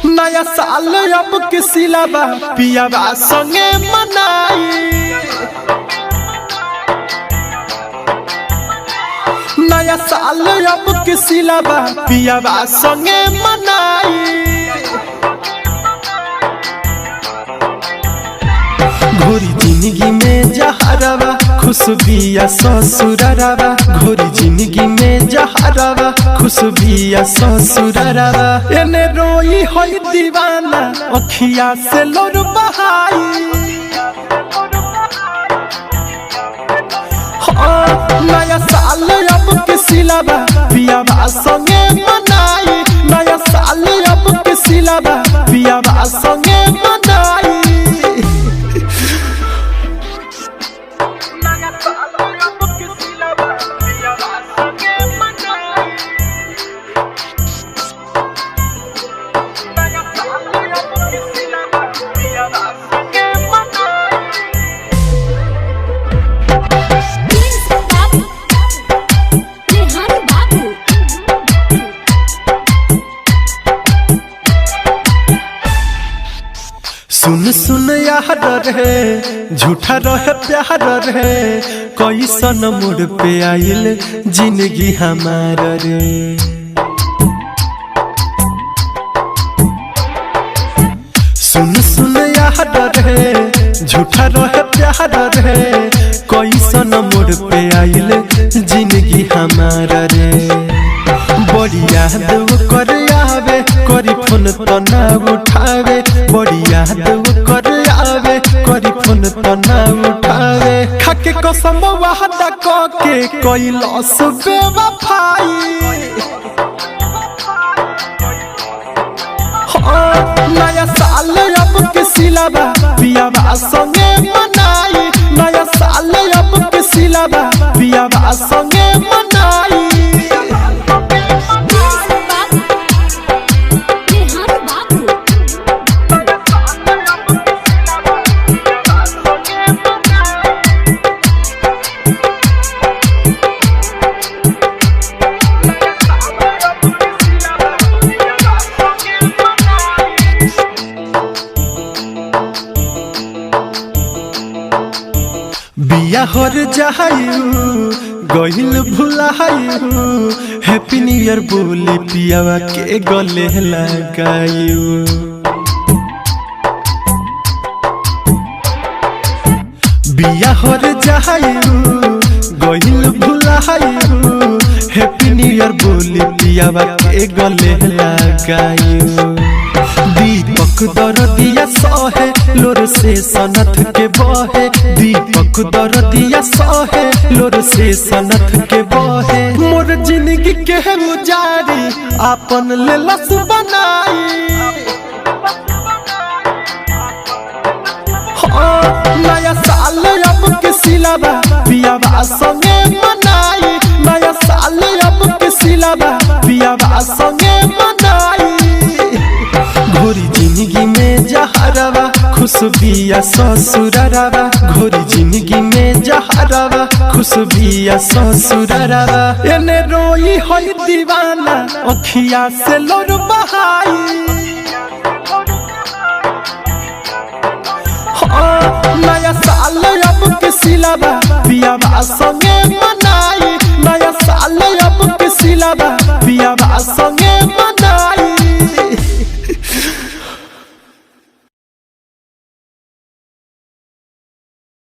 नया साल अब किसी लाबा पियावा संगे मनाई। नया साल अब किसी लाबा पियावा संगे मनाई। घोरी जिंदगी में जहरवा खुशबिया ससुरवा। घोरी जिंदगी में जहरवा खुशबिया ससुरवा। एने रोई होई दीवाना अखिया से लोर बहाई। नया साल अब किसी लाबा पियावा संगे मनाई। नया साल अब किसी लाबा पियावा संगे मनाई। सुन सुन यार रे झूठा रहे प्यार रे। कैसन मोड़ पे आइल जिंदगी हमार रे। सुन सुन यार रे झूठा रहे प्यार रे। कैसन मोड़ पे आइल जिंदगी हमार रे। बड़ी याद कर आवे करी फोन तो ना उठावे। बड़ी याद कर आवे करी फोन तो ना उठावे। खाके कसम वादा के कोई लॉस बेवफाई। नया साल अब किसी लाबा पियावा संगे मनाई। नया साल अब किसी लाबा पियावा संगे मनाई। बिया हर जायू गहिल भुलायू। हैप्पी न्यू ईयर बोली पियावा के गले लगायू। बिया हर जायू गहिल भुलायू। हैप्पी न्यू ईयर बोली पियावा के गले लगायू। दीपक दरदिया सहे लोर से सनथ के बहे। दीपक दरदिया सहे लोर से सनथ के बहे। मोर जिंदगी के उजारी आपन लेलस बनाई। नया साल अब किसी लाबा पियावा संगे मनाई। नया साल अब किसी लाबा पियावा संगे मनाई। घोरी जिंदगी में जहरवा खुशबिया ससुरवा। घोरी जिंदगी में जहरवा खुशबिया ससुरवा। एने रोई होई दीवाना अखिया से लोर बहाई। नया साल अब किसी लाबा पियावा संगे मनाई। नया साल अब किसी लाबा पियावा संगे